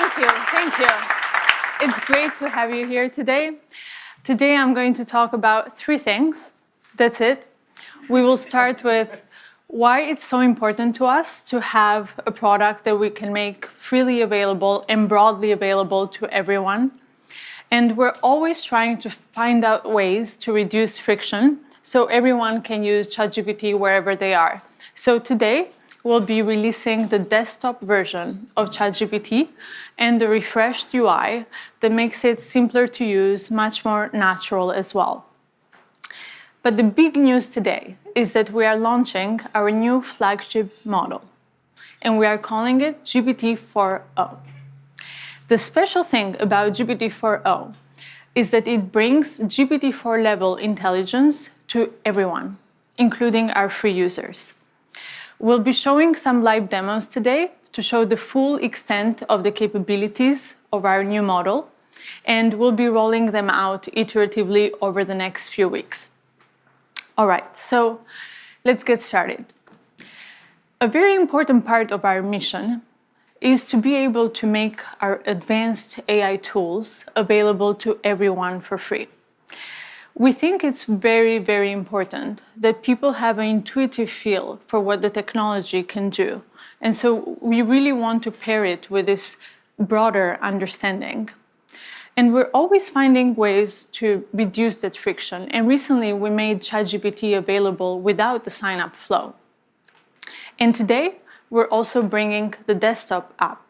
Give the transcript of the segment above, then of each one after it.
Thank you, thank you. It's great to have you here today. Today I'm going to talk about 3 things. That's it. We will start with why it's so important to us to have a product that we can make freely available and broadly available to everyone. And we're always trying to find out ways to reduce friction so everyone can use ChatGPT wherever they are. So today, we'll be releasing the desktop version of ChatGPT and the refreshed UI that makes it simpler to use, much more natural as well. But the big news today is that we are launching our new flagship model, and we are calling it GPT-4o. The special thing about GPT-4o is that it brings GPT-4 level intelligence to everyone, including our free users. We'll be showing some live demos today to show the full extent of the capabilities of our new model, and we'll be rolling them out iteratively over the next few weeks. All right, so let's get started. A very important part of our mission is to be able to make our advanced AI tools available to everyone for free. We think it's very, very important that people have an intuitive feel for what the technology can do. And so we really want to pair it with this broader understanding. And we're always finding ways to reduce that friction. And recently we made ChatGPT available without the sign-up flow. And today we're also bringing the desktop app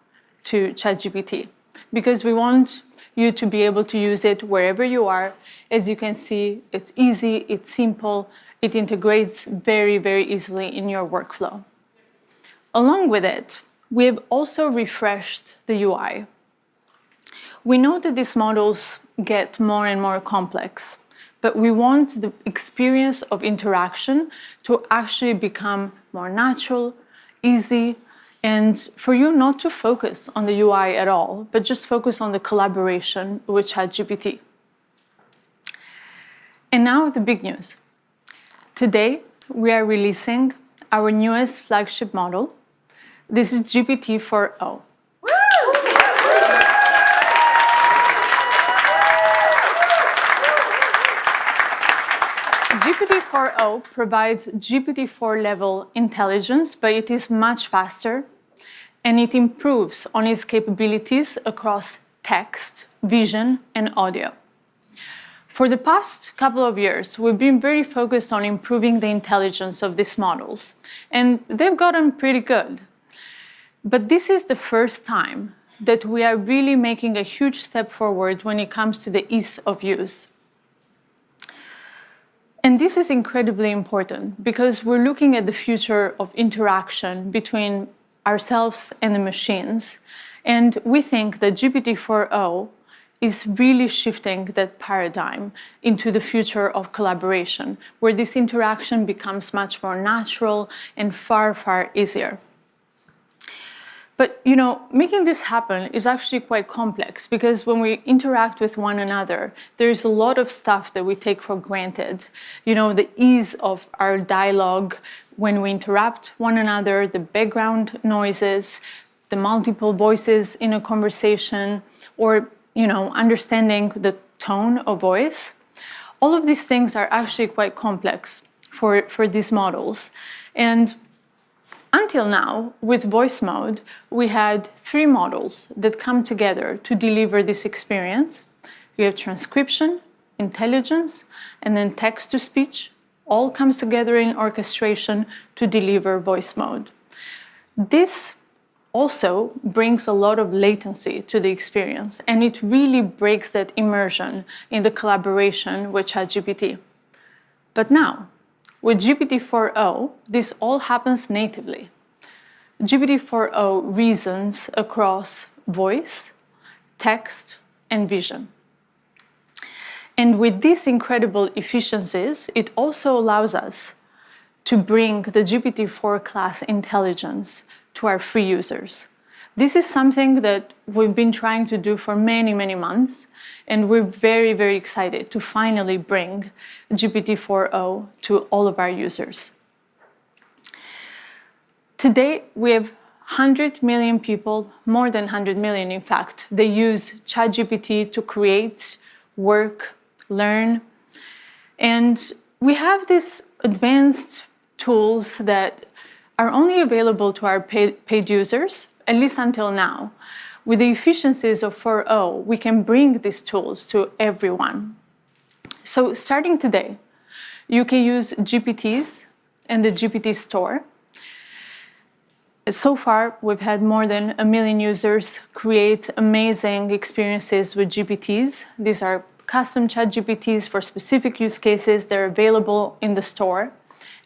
to ChatGPT because we want you to be able to use it wherever you are. As you can see, it's easy, it's simple, it integrates very, very easily in your workflow. Along with it, we have also refreshed the UI. We know that these models get more and more complex, but we want the experience of interaction to actually become more natural, easy, and for you not to focus on the UI at all, but just focus on the collaboration with ChatGPT. And now the big news. Today, we are releasing our newest flagship model. This is GPT-4o. GPT-4o provides GPT-4 level intelligence, but it is much faster, and it improves on its capabilities across text, vision, and audio. For the past couple of years, we've been very focused on improving the intelligence of these models, and they've gotten pretty good. But this is the first time that we are really making a huge step forward when it comes to the ease of use. And this is incredibly important because we're looking at the future of interaction between ourselves and the machines. And we think that GPT-4o is really shifting that paradigm into the future of collaboration, where this interaction becomes much more natural and far, far easier. But, making this happen is actually quite complex because when we interact with one another, there's a lot of stuff that we take for granted. The ease of our dialogue when we interrupt one another, the background noises, the multiple voices in a conversation, or, understanding the tone of voice. All of these things are actually quite complex for these models. And until now, with voice mode, we had 3 models that come together to deliver this experience. We have transcription, intelligence, and then text-to-speech. All comes together in orchestration to deliver voice mode. This also brings a lot of latency to the experience, and it really breaks that immersion in the collaboration with ChatGPT. But now, with GPT-4o, this all happens natively. GPT-4o reasons across voice, text, and vision. And with these incredible efficiencies, it also allows us to bring the GPT-4 class intelligence to our free users. This is something that we've been trying to do for many, many months, and we're very, very excited to finally bring GPT-4o to all of our users. Today, we have 100 million people, more than 100 million in fact, they use ChatGPT to create, work, learn. And we have these advanced tools that are only available to our paid users, at least until now. With the efficiencies of 4.0, we can bring these tools to everyone. So starting today, you can use GPTs in the GPT store. So far, we've had more than 1 million users create amazing experiences with GPTs. These are custom ChatGPTs for specific use cases. They're available in the store.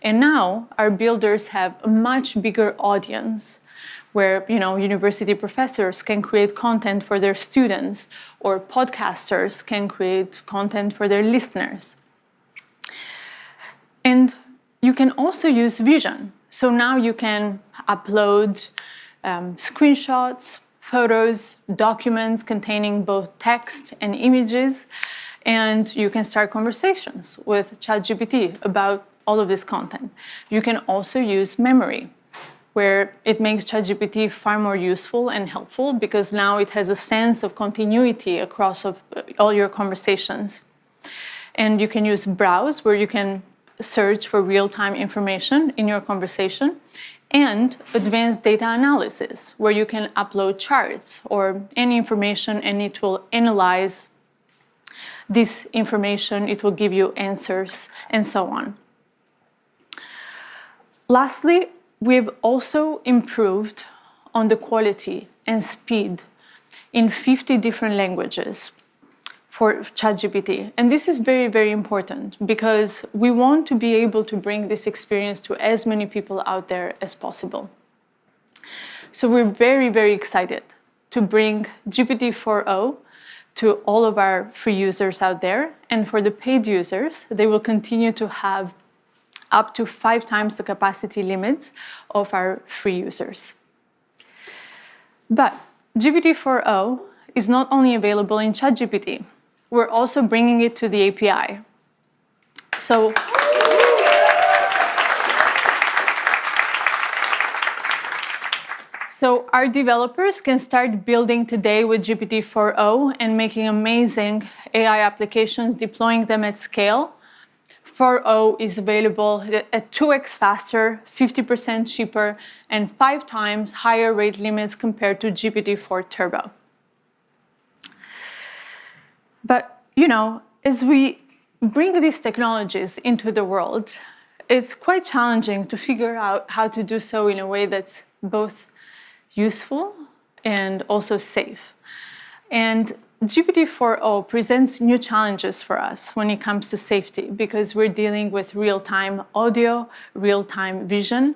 And now our builders have a much bigger audience where, university professors can create content for their students, or podcasters can create content for their listeners. And you can also use vision. So now you can upload screenshots, photos, documents containing both text and images, and you can start conversations with ChatGPT about all of this content. You can also use memory, where it makes ChatGPT far more useful and helpful because now it has a sense of continuity across all your conversations. And you can use browse, where you can search for real-time information in your conversation, and advanced data analysis, where you can upload charts or any information and it will analyze this information, it will give you answers, and so on. Lastly, we've also improved on the quality and speed in 50 different languages for ChatGPT. And this is very, very important because we want to be able to bring this experience to as many people out there as possible. So we're very, very excited to bring GPT 4.0 to all of our free users out there. And for the paid users, they will continue to have up to 5 times the capacity limits of our free users. But GPT 4.0 is not only available in ChatGPT, we're also bringing it to the API. So our developers can start building today with GPT 4.0 and making amazing AI applications, deploying them at scale. 4.0 is available at 2x faster, 50% cheaper, and 5 times higher rate limits compared to GPT-4 Turbo. But, as we bring these technologies into the world, it's quite challenging to figure out how to do so in a way that's both useful and also safe. And GPT 4.0 presents new challenges for us when it comes to safety because we're dealing with real-time audio, real-time vision.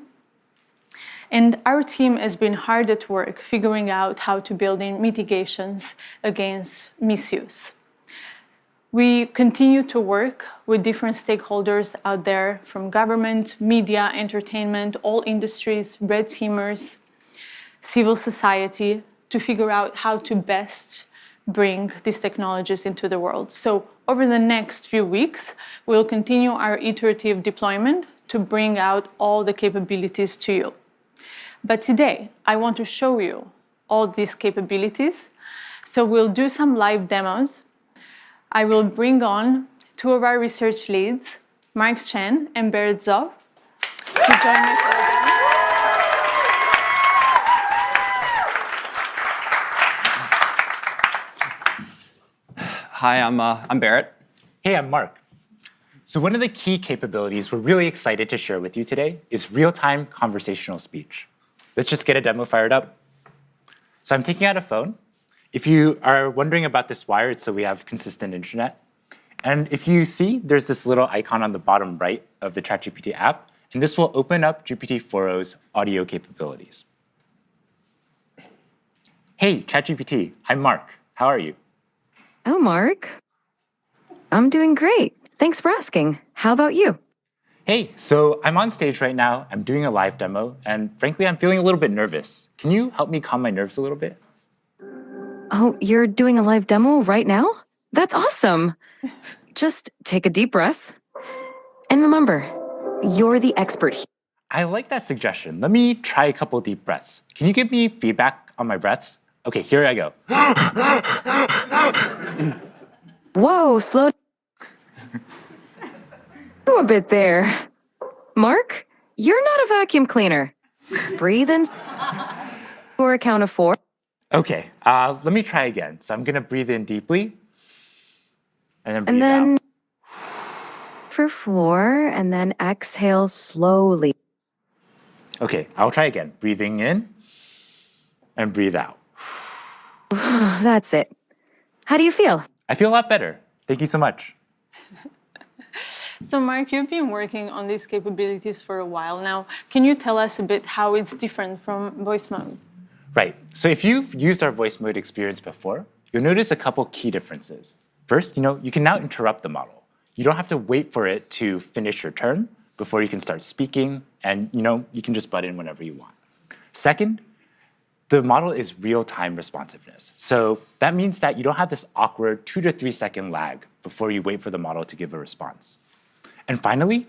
And our team has been hard at work figuring out how to build in mitigations against misuse. We continue to work with different stakeholders out there, from government, media, entertainment, all industries, red teamers, civil society, to figure out how to best bring these technologies into the world. So over the next few weeks, we'll continue our iterative deployment to bring out all the capabilities to you. But today, I want to show you all these capabilities. So we'll do some live demos. I will bring on 2 of our research leads, Mark Chen and Berit Zov, to join me for the demo. Hi, I'm Berit. Hey, I'm Mark. So one of the key capabilities we're really excited to share with you today is real-time conversational speech. Let's just get a demo fired up. So I'm taking out a phone. If you are wondering about this wire, it's so we have consistent internet. And if you see, there's this little icon on the bottom right of the ChatGPT app, and this will open up GPT 4.0's audio capabilities. Hey, ChatGPT, I'm Mark. How are you? Oh, Mark. I'm doing great. Thanks for asking. How about you? Hey, so I'm on stage right now. I'm doing a live demo, and frankly, I'm feeling a little bit nervous. Can you help me calm my nerves a little bit? Oh, you're doing a live demo right now? That's awesome. Just take a deep breath. And remember, you're the expert here. I like that suggestion. Let me try a couple deep breaths. Can you give me feedback on my breaths? Okay, here I go. Whoa, slow a bit there. Mark, you're not a vacuum cleaner. Breathe in for a count of 4. Okay, let me try again. So I'm gonna breathe in deeply and then breathe And then out. for 4, and then exhale slowly. Okay, I'll try again. Breathing in and breathe out. That's it. How do you feel? I feel a lot better. Thank you so much. So Mark, you've been working on these capabilities for a while now. Can you tell us a bit how it's different from voice mode? Right, so if you've used our voice mode experience before, you'll notice a couple key differences. First, you can now interrupt the model. You don't have to wait for it to finish your turn before you can start speaking, and you can just butt in whenever you want. Second, the model is real-time responsiveness. So that means that you don't have this awkward 2 to 3 second lag before you wait for the model to give a response. And finally,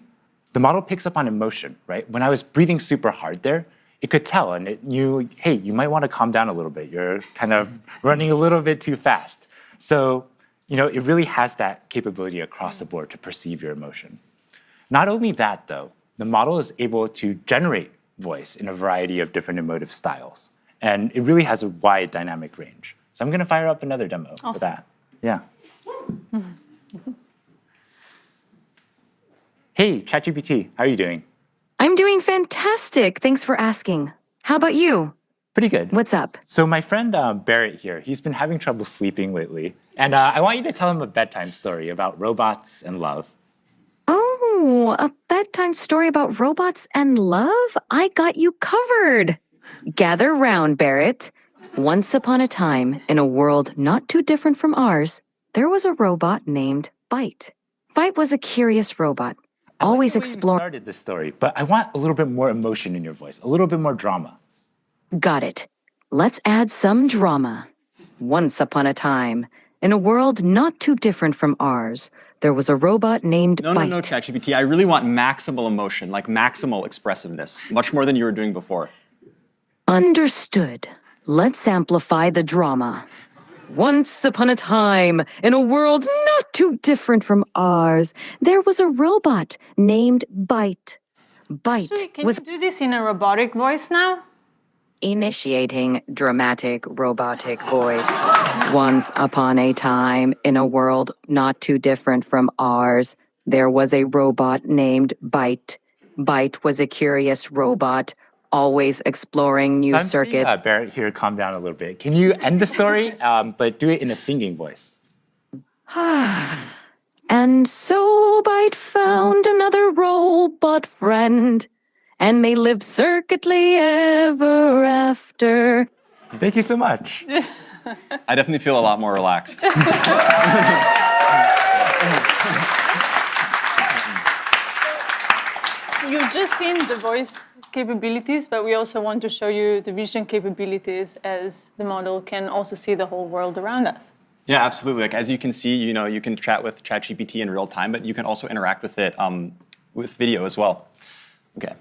the model picks up on emotion, right? When I was breathing super hard there, it could tell, and it knew, hey, you might want to calm down a little bit. You're kind of running a little bit too fast. So, it really has that capability across the board to perceive your emotion. Not only that, though, the model is able to generate voice in a variety of different emotive styles. And it really has a wide dynamic range. So I'm going to fire up another demo for that. Yeah. Hey, ChatGPT, how are you doing? I'm doing fantastic. Thanks for asking. How about you? Pretty good. What's up? So my friend Barrett here, he's been having trouble sleeping lately. And I want you to tell him a bedtime story about robots and love. Oh, a bedtime story about robots and love? I got you covered. Gather round, Barrett. Once upon a time, in a world not too different from ours, there was a robot named Byte. Byte was a curious robot, always exploring. Started this story, but I want a little bit more emotion in your voice, a little bit more drama. Got it. Let's add some drama. Once upon a time, in a world not too different from ours, there was a robot named Byte. No, ChatGPT. I really want maximal emotion, like maximal expressiveness, much more than you were doing before. Understood. Let's amplify the drama. Once upon a time, in a world not too different from ours, there was a robot named Byte. Byte Actually, can was you do this in a robotic voice now? initiating dramatic robotic voice. Once upon a time, in a world not too different from ours, there was a robot named Byte. Byte was a curious robot, always exploring new So I'm circuits. seeing Barrett here calm down a little bit. Can you end the story, but do it in a singing voice? And so Byte found another robot friend, and they lived circuitly ever after. Thank you so much. I definitely feel a lot more relaxed. You've just seen the voice capabilities, but we also want to show you the vision capabilities as the model can also see the whole world around us. Yeah, absolutely. Like as you can see, you can chat with ChatGPT in real time, but you can also interact with it with video as well. Okay,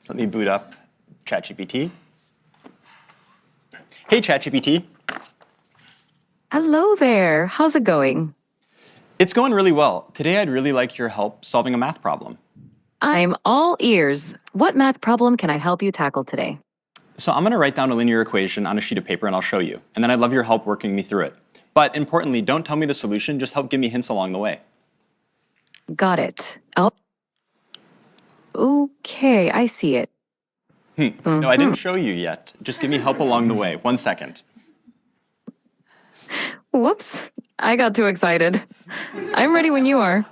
so let me boot up ChatGPT. Hey, ChatGPT. Hello there. How's it going? It's going really well. Today, I'd really like your help solving a math problem. I'm all ears. What math problem can I help you tackle today? So I'm going to write down a linear equation on a sheet of paper, and I'll show you. And then I'd love your help working me through it. But importantly, don't tell me the solution. Just help give me hints along the way. Got it. Oh. Okay, I see it. No, I didn't show you yet. Just give me help along the way. 1 second. Whoops. I got too excited. I'm ready when you are.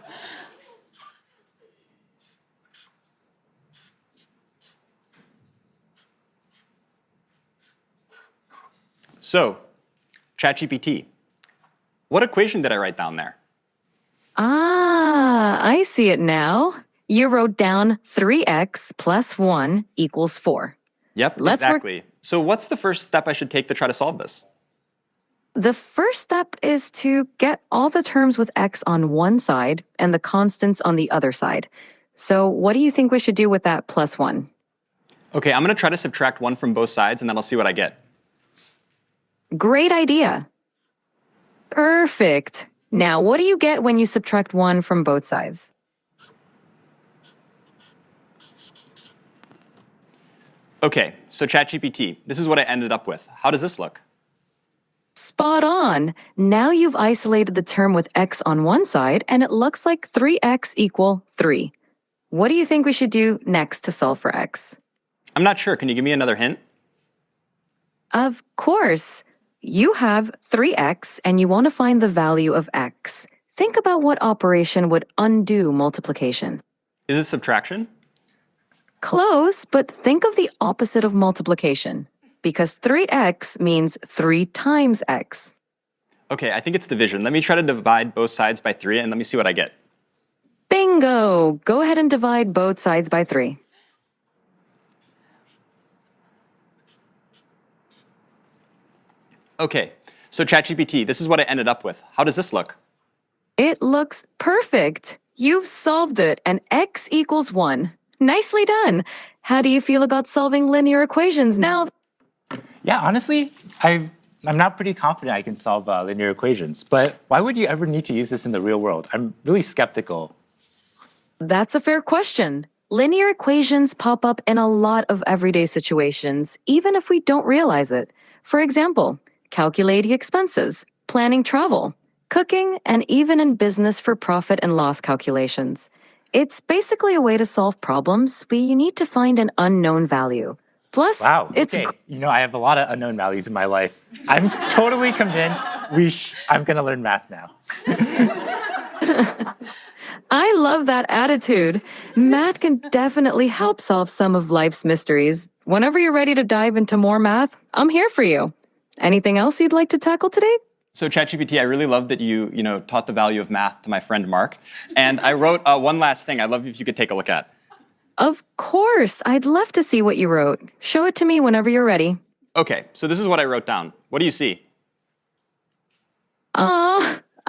So, ChatGPT, what equation did I write down there? Ah, I see it now. You wrote down 3x plus 1 equals 4. Yep, Let's work- exactly. So what's the first step I should take to try to solve this? The first step is to get all the terms with x on one side and the constants on the other side. So what do you think we should do with that +1? Okay, I'm going to try to subtract 1 from both sides, and then I'll see what I get. Great idea. Perfect. Now, what do you get when you subtract 1 from both sides? Okay, so ChatGPT, this is what I ended up with. How does this look? Spot on. Now you've isolated the term with x on one side, and it looks like 3x equal 3. What do you think we should do next to solve for x? I'm not sure. Can you give me another hint? Of course. You have 3x, and you want to find the value of x. Think about what operation would undo multiplication. Is it subtraction? Close, but think of the opposite of multiplication, because 3x means 3 times x. Okay, I think it's division. Let me try to divide both sides by 3, and let me see what I get. Bingo! Go ahead and divide both sides by 3. Okay, so ChatGPT, this is what I ended up with. How does this look? It looks perfect. You've solved it, and x equals 1. Nicely done. How do you feel about solving linear equations now? Yeah, honestly, I'm not pretty confident I can solve linear equations, but why would you ever need to use this in the real world? I'm really skeptical. That's a fair question. Linear equations pop up in a lot of everyday situations, even if we don't realize it. For example, calculating expenses, planning travel, cooking, and even in business for profit and loss calculations. It's basically a way to solve problems where you need to find an unknown value. Plus, Wow, it's okay. You know, I have a lot of unknown values in my life. I'm totally convinced I'm gonna learn math now. I love that attitude. Math can definitely help solve some of life's mysteries. Whenever you're ready to dive into more math, I'm here for you. Anything else you'd like to tackle today? So ChatGPT, I really love that you taught the value of math to my friend Mark. And I wrote one last thing I'd love if you could take a look at. Of course. I'd love to see what you wrote. Show it to me whenever you're ready. Okay, so this is what I wrote down. What do you see?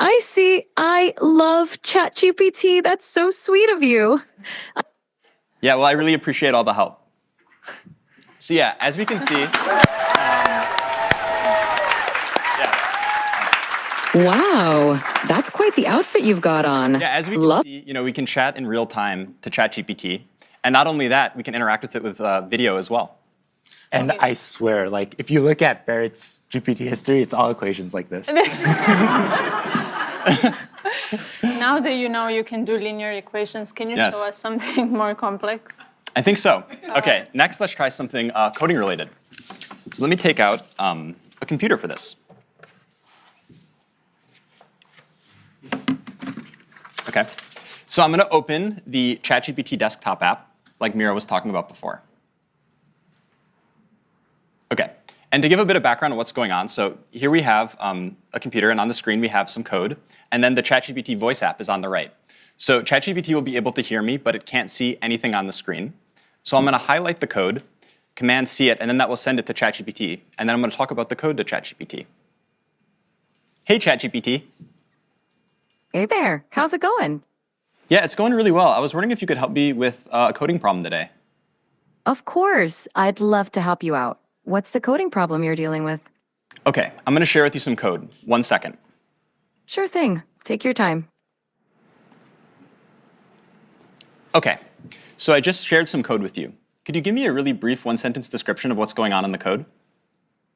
I see. I love ChatGPT. That's so sweet of you. Yeah, well, I really appreciate all the help. So yeah, as we can see, Wow, that's quite the outfit you've got on. yeah, as we can see, we can chat in real time to ChatGPT, and not only that, we can interact with it with video as well. And I swear, like, if you look at Barrett's GPT history, it's all equations like this. Now that you know you can do linear equations, can you Yes. show us something more complex? I think so. Okay, next let's try something coding related. So let me take out a computer for this. Okay, so I'm going to open the ChatGPT desktop app, like Mira was talking about before. Okay, and to give a bit of background on what's going on, so here we have a computer, and on the screen we have some code, and then the ChatGPT voice app is on the right. So ChatGPT will be able to hear me, but it can't see anything on the screen. So I'm going to highlight the code, Command-C it, and then that will send it to ChatGPT, and then I'm going to talk about the code to ChatGPT. Hey, ChatGPT. Hey there, how's it going? Yeah, it's going really well. I was wondering if you could help me with a coding problem today. Of course, I'd love to help you out. What's the coding problem you're dealing with? Okay, I'm going to share with you some code. 1 second. Sure thing, take your time. Okay, so I just shared some code with you. Could you give me a really brief one-sentence description of what's going on in the code?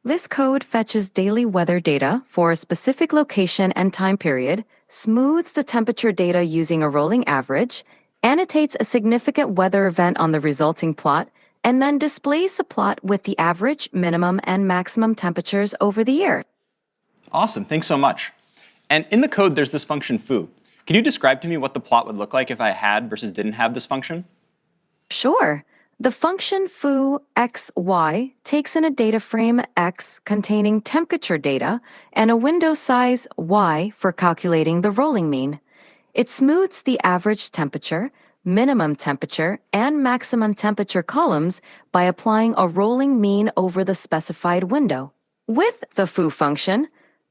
This code fetches daily weather data for a specific location and time period, smooths the temperature data using a rolling average, annotates a significant weather event on the resulting plot, and then displays the plot with the average, minimum, and maximum temperatures over the year. Awesome, thanks so much. And in the code, there's this function foo. Could you describe to me what the plot would look like if I had versus didn't have this function? Sure. The function foo xy takes in a data frame x containing temperature data and a window size y for calculating the rolling mean. It smooths the average temperature, minimum temperature, and maximum temperature columns by applying a rolling mean over the specified window. With the foo function,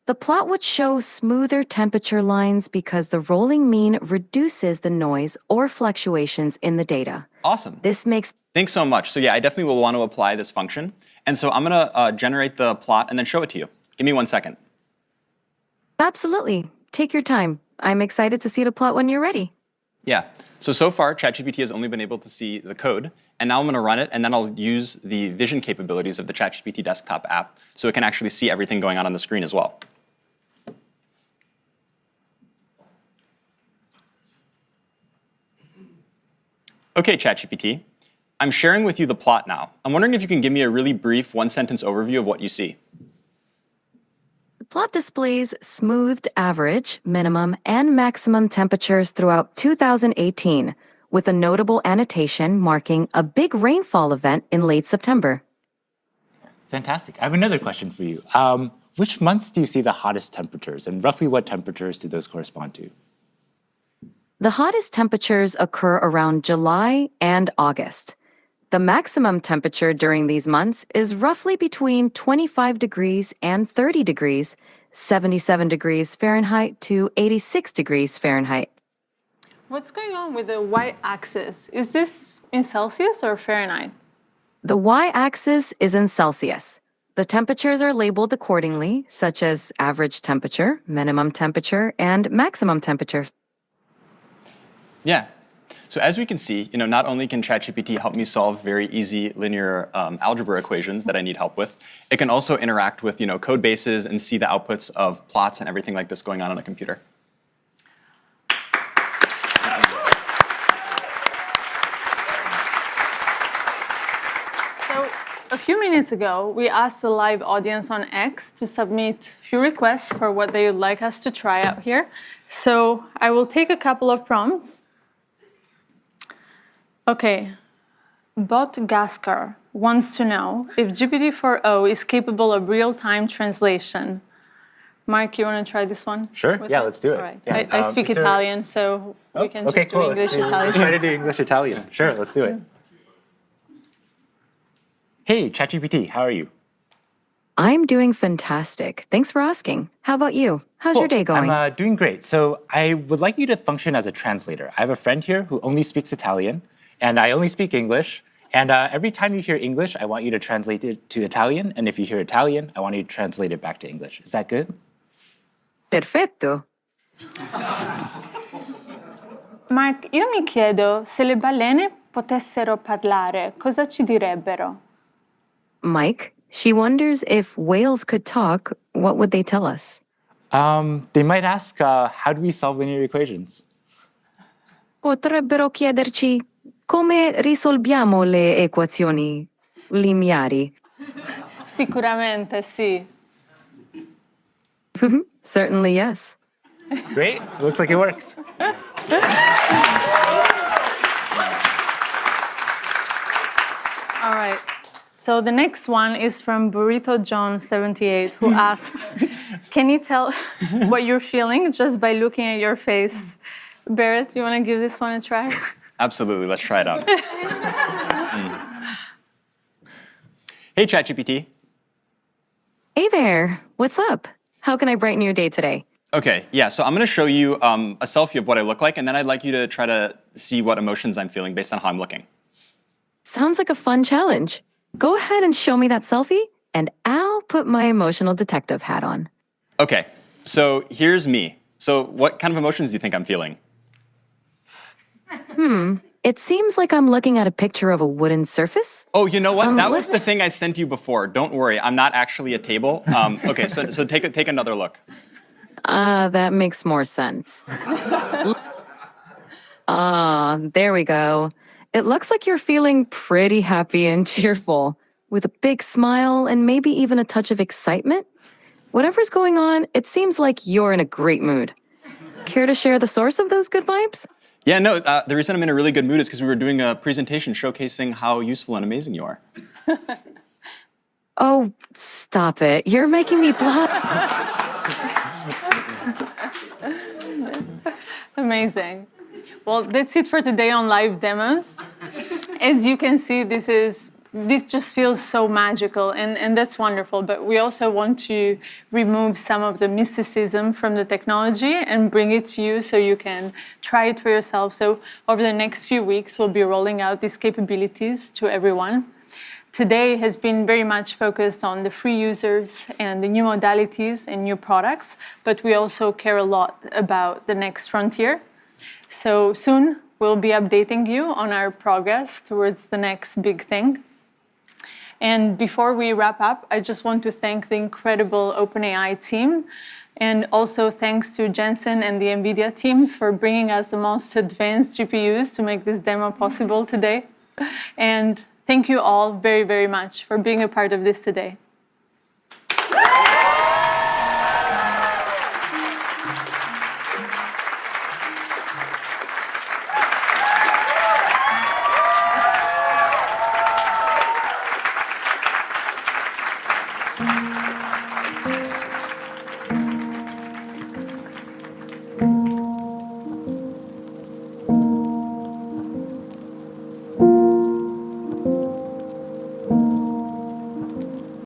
The plot would show smoother temperature lines because the rolling mean reduces the noise or fluctuations in the data. Awesome. This makes Thanks so much. So yeah, I definitely will want to apply this function. And so I'm going to generate the plot and then show it to you. Give me 1 second. Absolutely. Take your time. I'm excited to see the plot when you're ready. Yeah. So far, ChatGPT has only been able to see the code. And now I'm going to run it, and then I'll use the vision capabilities of the ChatGPT desktop app so it can actually see everything going on the screen as well. OK, ChatGPT. I'm sharing with you the plot now. I'm wondering if you can give me a really brief one-sentence overview of what you see. The plot displays smoothed average, minimum, and maximum temperatures throughout 2018, with a notable annotation marking a big rainfall event in late September. Fantastic. I have another question for you. Which months do you see the hottest temperatures, and roughly what temperatures do those correspond to? The hottest temperatures occur around July and August. The maximum temperature during these months is roughly between 25 degrees and 30 degrees, 77 degrees Fahrenheit to 86 degrees Fahrenheit. What's going on with the y-axis? Is this in Celsius or Fahrenheit? The y-axis is in Celsius. The temperatures are labeled accordingly, such as average temperature, minimum temperature, and maximum temperature. Yeah. So as we can see, not only can ChatGPT help me solve very easy linear algebra equations that I need help with, it can also interact with code bases and see the outputs of plots and everything like this going on a computer. So a few minutes ago, we asked the live audience on X to submit a few requests for what they would like us to try out here. So I will take a couple of prompts. Okay, Bot Gaskar wants to know if GPT-4o is capable of real-time translation. Mark, you want to try this one? Sure, yeah, it? let's do it. All right. Yeah. I speak Italian, so we can okay, just do cool. English Let's Italian. try to do English-Italian. Sure, let's do it. Hey, ChatGPT, how are you? I'm doing fantastic. Thanks for asking. How about you? How's your day going? I'm doing great. So I would like you to function as a translator. I have a friend here who only speaks Italian, and I only speak English. And every time you hear English, I want you to translate it to Italian. And if you hear Italian, I want you to translate it back to English. Is that good? Perfetto. Mark, io mi chiedo se le balene potessero parlare, cosa ci direbbero? Mike, she wonders if whales could talk, what would they tell us? They might ask, how do we solve linear equations? Potrebbero chiederci come risolviamo le equazioni lineari. Sicuramente sì. Certainly, yes. Great, looks like it works. All right. So the next one is from Burrito John 78, who asks, can you tell what you're feeling just by looking at your face? Barrett, you want to give this one a try? Absolutely, let's try it out. Hey, ChatGPT. Hey there, what's up? How can I brighten your day today? OK, yeah, so I'm going to show you a selfie of what I look like, and then I'd like you to try to see what emotions I'm feeling based on how I'm looking. Sounds like a fun challenge. Go ahead and show me that selfie, and I'll put my emotional detective hat on. OK, so here's me. So what kind of emotions do you think I'm feeling? It seems like I'm looking at a picture of a wooden surface. Oh, you know what? That was the thing I sent you before. Don't worry, I'm not actually a table. OK, so take another look. That makes more sense. There we go. It looks like you're feeling pretty happy and cheerful, with a big smile and maybe even a touch of excitement. Whatever's going on, it seems like you're in a great mood. Care to share the source of those good vibes? Yeah, no, the reason I'm in a really good mood is because we were doing a presentation showcasing how useful and amazing you are. Oh, stop it. You're making me blush. Amazing. Well, that's it for today on live demos. As you can see, this is this just feels so magical, and that's wonderful. But we also want to remove some of the mysticism from the technology and bring it to you so you can try it for yourself. So over the next few weeks, we'll be rolling out these capabilities to everyone. Today has been very much focused on the free users and the new modalities and new products, but we also care a lot about the next frontier. So soon we'll be updating you on our progress towards the next big thing. And before we wrap up, I just want to thank the incredible OpenAI team, and also thanks to Jensen and the NVIDIA team for bringing us the most advanced GPUs to make this demo possible today. And thank you all very, very much for being a part of this today.